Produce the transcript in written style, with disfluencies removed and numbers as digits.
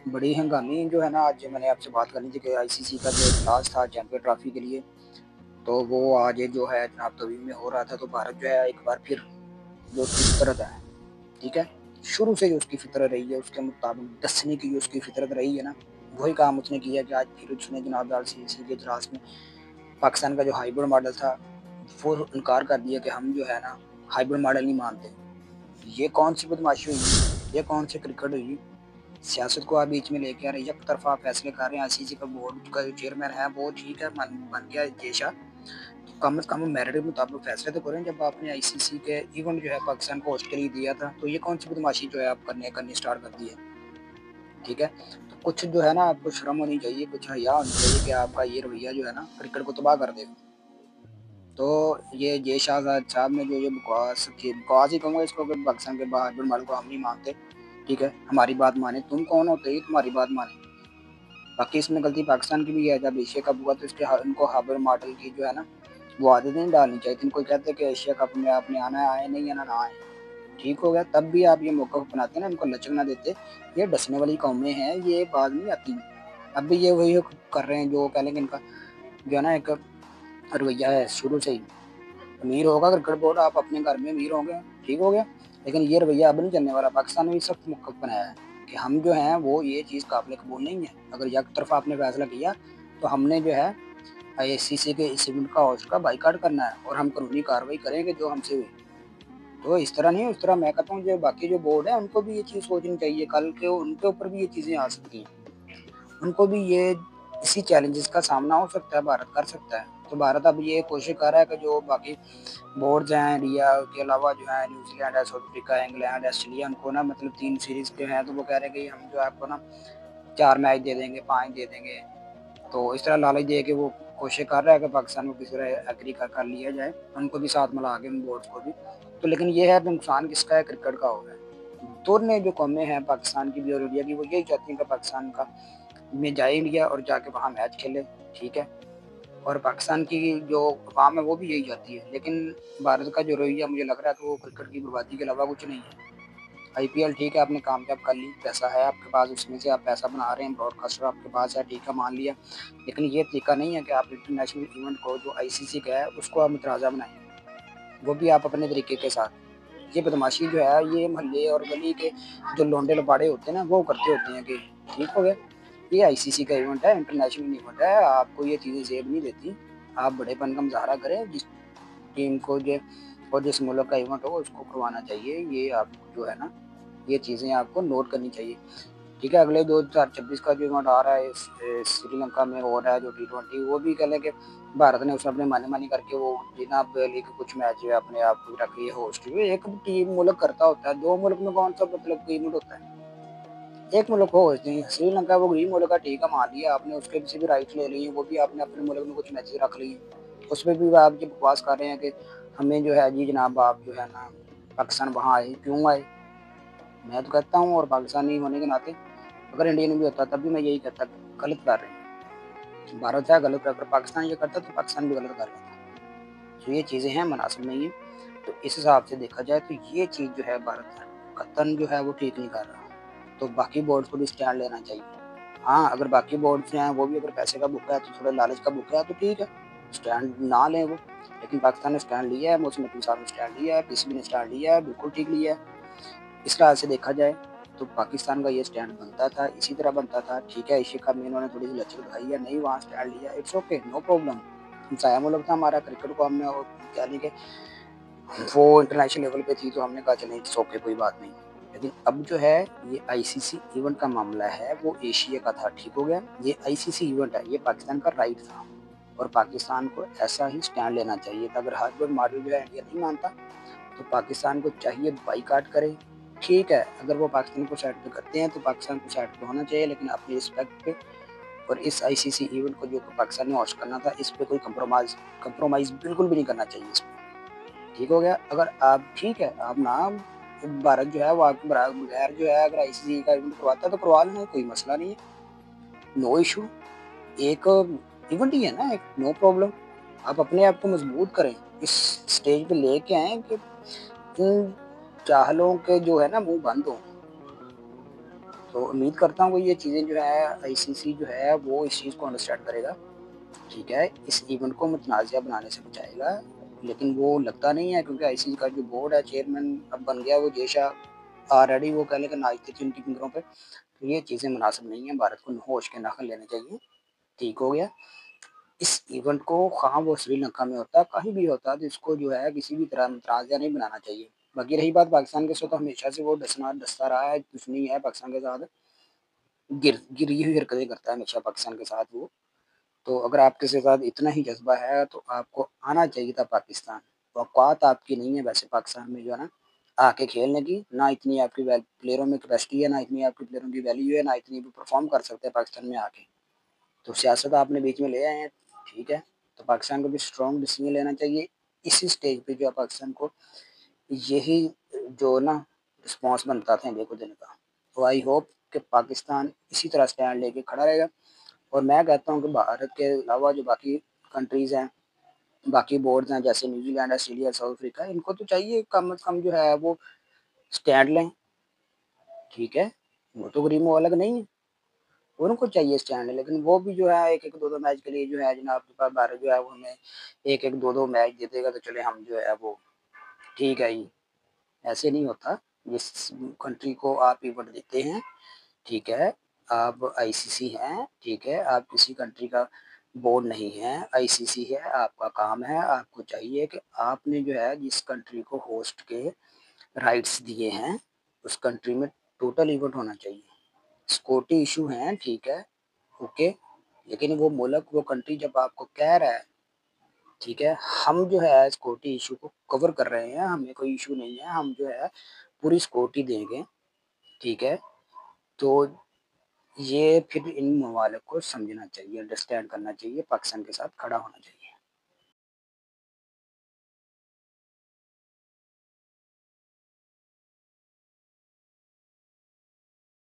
बड़ी हंगामी जो है ना, आज मैंने आपसे बात करनी थी कि आईसीसी का जो इजलास था चैंपियन ट्रॉफी के लिए, तो वो आज जो है जनाब तवीप में हो रहा था। तो भारत जो है एक बार फिर जो उसकी फितरत है, ठीक है, शुरू से जो उसकी फितरत रही है उसके मुताबिक दसने की जो उसकी फितरत रही है ना, वही काम उसने किया कि आज फिर उसने जनाब आईसीसी के इजलास में पाकिस्तान का जो हाइब्रिड मॉडल था वो इनकार कर दिया कि हम जो है ना हाइब्रिड मॉडल नहीं मानते। ये कौन सी बदमाशी हुई, ये कौन सी क्रिकेट हुई? सियासत को आप बीच में लेके आ रहे हैं, एक तरफा फैसले कर रहे हैं। आईसीसी का बोर्ड का जो चेयरमैन है वो ठीक है, बन गया जेशा, तो कम से कम मेरिट के मुताबिक फैसले तो करें। जब आपने आईसीसी के इवेंट जो है पाकिस्तान को होस्ट के लिए दिया था, तो ये कौन सी बदमाशी जो है आप करनी स्टार्ट कर दी है? ठीक है, तो कुछ जो है ना आपको शर्म होनी चाहिए, कुछ हया होनी चाहिए कि आपका ये रवैया जो है ना क्रिकेट को तबाह कर देगा। तो ये जय शाहजाद साहब ने जो ये बकवास की, बकवास ही कहूँगा इसको, कि पाकिस्तान के बाहर माल को हम नहीं मानते, ठीक है, हमारी बात माने। तुम कौन होते ही तुम्हारी बात माने? बाकी इसमें गलती पाकिस्तान की भी है। जब एशिया कप हुआ तो इसके इनको हाइब्रिड मॉडल की जो है ना वो आदतें नहीं डालनी चाहिए। इनको कहते हैं कि एशिया कप में आपने आना है, आए नहीं आना ना आए, ठीक हो गया। तब भी आप ये मौका अपनाते ना, इनको लचक ना देते। ये डसने वाली कौमें हैं, ये बात नहीं आती। अब भी ये वही कर रहे हैं जो कह लेंगे इनका जो है ना एक रवैया है शुरू से ही। अमीर होगा क्रिकेट बोर्ड, आप अपने घर में अमीर होंगे, ठीक हो गया, लेकिन ये रवैया अब नहीं चलने वाला। पाकिस्तान ने भी सख्त मौक़िफ़ बनाया है कि हम जो हैं वो ये चीज़ काबिल कबूल नहीं है। अगर एक तरफा आपने फैसला किया तो हमने जो है आईसीसी के इस इवेंट का होस्ट का बाइकाट करना है और हम कानूनी कार्रवाई करेंगे जो हमसे हुई। तो इस तरह नहीं, उस तरह मैं कहता हूँ जो बाकी जो बोर्ड है उनको भी ये चीज़ सोचनी चाहिए, कल के उनके ऊपर भी ये चीज़ें आ सकती हैं। उनको भी ये इसी चैलेंजेस का सामना हो सकता है, भारत कर सकता है। तो भारत अब ये कोशिश कर रहा है कि जो बाकी बोर्ड्स हैं इंडिया के अलावा जो है न्यूजीलैंड है, साउथ अफ्रीका, इंग्लैंड, ऑस्ट्रेलिया, उनको ना मतलब 3 सीरीज़ के हैं, तो वो कह रहे हैं कि हम जो है आपको ना 4 मैच दे देंगे, 5 दे देंगे। तो इस तरह लालच दे के वो कोशिश कर रहा है कि पाकिस्तान को किसी तरह एग्री कर लिया जाए, उनको भी साथ मिला के, उन बोर्ड्स को भी। तो लेकिन ये है नुकसान किसका है? क्रिकेट का हो रहा है। दोनों जो कौमें हैं पाकिस्तान की भी और इंडिया की, वो यही चाहती हैं कि पाकिस्तान का में जाए इंडिया और जाके वहाँ मैच खेले, ठीक है। और पाकिस्तान की जो अवाम है वो भी यही चाहती है। लेकिन भारत का जो रवैया मुझे लग रहा है तो वो क्रिकेट की बर्बादी के अलावा कुछ नहीं है। आईपीएल ठीक है, आपने कामयाब कर ली, पैसा है आपके पास, उसमें से आप पैसा बना रहे हैं, ब्रॉडकास्टर आपके पास है, ठीक है, मान लिया। लेकिन ये तरीका नहीं है कि आप इंटरनेशनल इवेंट को जो आईसीसी का है उसको आप मुतराज़ा बनाएं, वो भी आप अपने तरीके के साथ। ये बदमाशी जो है ये मोहल्ले और गली के जो लौंडे लबाड़े होते हैं ना वो करते होते हैं कि ठीक हो गया, ये आईसीसी का इवेंट है, इंटरनेशनल इवेंट है, आपको ये चीज़ें जेब नहीं देती। आप बड़ेपन का मुजाहरा करें, जिस टीम को जो और जिस मुल्क का इवेंट हो उसको करवाना चाहिए। ये आप जो है ना ये चीज़ें आपको नोट करनी चाहिए, ठीक है। अगले 2026 का जो इवेंट आ रहा है श्रीलंका में हो रहा है जो T20, वो भी कह लें कि भारत ने उसमें अपने मानी करके वो जनाब लीग कुछ मैच जो है अपने आप को रख लिए होस्ट हुए। एक टीम मुल्क करता होता है, 2 मुल्क में कौन सा मतलब इवेंट होता है? एक मुल्क को होस्ट नहीं, श्रीलंका वो गरीब मुल्क का, ठीक है, मान लिया आपने, उसके पीछे भी राइट्स ले लिए, वो भी आपने अपने मुल्क में कुछ मैचेस रख लिए। उसमें भी आप जो बकवास कर रहे हैं कि हमें जो है जी जनाब आप जो है ना पाकिस्तान वहाँ आए, क्यों आए? मैं तो कहता हूँ, और पाकिस्तानी होने के नाते अगर इंडियन भी होता तब भी मैं यही कहता कि गलत कर रहे हैं। भारत है गलत कर, अगर पाकिस्तान ये करता तो पाकिस्तान भी गलत कर रहा था। तो ये चीज़ें हैं, मुनासिब नहीं है। तो इस हिसाब से देखा जाए तो ये चीज़ जो है भारत कतन जो है वो ठीक नहीं कर रहा। तो बाकी बोर्ड्स को भी स्टैंड लेना चाहिए। हाँ, अगर बाकी बोर्ड्स हैं वो भी अगर पैसे का भूखा है, तो थोड़ा लालच का भूखा है, तो ठीक है, स्टैंड ना लें वो। लेकिन पाकिस्तान ने स्टैंड लिया है, मौसम के साथ स्टैंड लिया है, पीसीबी ने स्टैंड लिया है, बिल्कुल ठीक लिया है। इस लिहाज से देखा जाए तो पाकिस्तान का ये स्टैंड बनता था, इसी तरह बनता था, ठीक है। एशिया कप में इन्होंने थोड़ी सी लचक दिखाई है, नहीं वहाँ स्टैंड लिया, इट्स ओके, नो प्रॉब्लम। हमसाया मुल्क था हमारा, क्रिकेट को हमने कह लें कि वो इंटरनेशनल लेवल पे थी, तो हमने कहा चलें इट्स ओके, कोई बात नहीं। लेकिन अब जो है ये आईसीसी इवेंट का मामला है, वो एशिया का था, ठीक हो गया। ये आईसीसी इवेंट है, ये पाकिस्तान का राइट था और पाकिस्तान को ऐसा ही स्टैंड लेना चाहिए था। अगर हाइब्रिड मॉडल जो है इंडिया नहीं मानता तो पाकिस्तान को चाहिए बाईकाट करे, ठीक है। अगर वो पाकिस्तान को साइड पे करते हैं तो पाकिस्तान को साइड पे होना चाहिए, लेकिन अपनी रिस्पेक्ट पे। और इस आईसीसी इवेंट को जो पाकिस्तान ने होस्ट करना था, इस पे कोई कंप्रोमाइज़ बिल्कुल भी नहीं करना चाहिए इस पे, ठीक हो गया। अगर आप ठीक है, आप ना भारत जो है वो आपके बगैर जो है अगर आईसीसी का इवेंट करवाता है तो करवा लेना, कोई मसला नहीं है, नो इशू। एक इवेंट ही है ना, एक, नो प्रॉब्लम। आप अपने आप को मजबूत करें, इस स्टेज पे लेके आए कि इन चाहलों के जो है ना मुंह बंद हो। تو امید کرتا ہوں کہ یہ چیزیں جو ہے آئی سی سی جو ہے وہ اس چیز کو انڈرسٹینڈ کرے گا، ٹھیک ہے، اس ایونٹ کو متنازعہ بنانے سے بچائے گا، لیکن وہ لگتا نہیں ہے کیونکہ آئی سی سی کا جو بورڈ ہے چیئرمین اب بن گیا وہ جیشا آلریڈی وہ کہہ لیں کہ ناچتے تھے ان کی فنگروں پہ، تو یہ چیزیں مناسب نہیں ہیں، بھارت کو ہوش کے ناخن لینے چاہیے، ٹھیک ہو گیا۔ اس ایونٹ کو خواہ وہ سری لنکا میں ہوتا کہیں بھی ہوتا تو اس کو جو ہے کسی بھی طرح متنازعہ نہیں بنانا چاہیے۔ باقی رہی بات پاکستان کے ساتھ، تو ہمیشہ سے وہ ڈستا رہا ہے، دشمنی ہے پاکستان کے ساتھ، گری ہوئی حرکتیں کرتا ہے ہمیشہ پاکستان کے ساتھ وہ۔ تو اگر آپ کے ساتھ اتنا ہی جذبہ ہے تو آپ کو آنا چاہیے تھا پاکستان، اوقات آپ کی نہیں ہے ویسے پاکستان میں جو ہے نا آ کے کھیلنے کی، نہ اتنی آپ کی پلیئروں میں کیپیسٹی ہے، نہ اتنی آپ کی پلیئروں کی ویلیو ہے، نہ اتنی بھی پرفارم کر سکتے ہیں پاکستان میں آ کے۔ تو سیاست آپ نے بیچ میں لے آئے ہیں، ٹھیک ہے، تو پاکستان کو بھی اسٹرانگ ڈیسیجن لینا چاہیے اسی سٹیج پہ جو ہے پاکستان کو یہی جو نا رسپانس بنتا تھا انڈیا کو دینے کا۔ تو آئی ہوپ کہ پاکستان اسی طرح اسٹینڈ لے کے کھڑا رہے گا، اور میں کہتا ہوں کہ بھارت کے علاوہ جو باقی کنٹریز ہیں، باقی بورڈز ہیں جیسے New Zealand, Australia, South Africa, ان کو تو چاہیے کم از کم جو ہے وہ اسٹینڈ لیں، ٹھیک ہے، وہ تو غریب ملک نہیں ہے، ان کو چاہیے اسٹینڈ، لیکن وہ بھی جو ہے ایک ایک دو دو میچ کے لیے جو ہے جناب کے پاس بھارت جو ہے وہ ہمیں ایک ایک دو دو میچ دیتے گا تو چلے ہم جو ہے وہ ٹھیک ہے جی، ایسے نہیں ہوتا۔ جس کنٹری کو آپ ایونٹ دیتے ہیں، ٹھیک ہے، آپ آئی سی سی ہیں، ٹھیک ہے، آپ کسی کنٹری کا بورڈ نہیں ہے، آئی سی سی ہے، آپ کا کام ہے، آپ کو چاہیے کہ آپ نے جو ہے جس کنٹری کو ہوسٹ کے رائٹس دیے ہیں اس کنٹری میں ٹوٹل ایونٹ ہونا چاہیے۔ سکورٹی ایشو ہیں، ٹھیک ہے، اوکے، لیکن وہ ملک وہ کنٹری جب آپ کو کہہ رہا ہے، ٹھیک ہے، ہم جو ہے سکورٹی ایشو کو کور کر رہے ہیں، ہمیں کوئی ایشو نہیں ہے، ہم جو ہے پوری سکورٹی دیں گے، ٹھیک ہے، تو یہ پھر ان ممالک کو سمجھنا چاہیے، انڈرسٹینڈ کرنا چاہیے، پاکستان کے ساتھ کھڑا ہونا چاہیے۔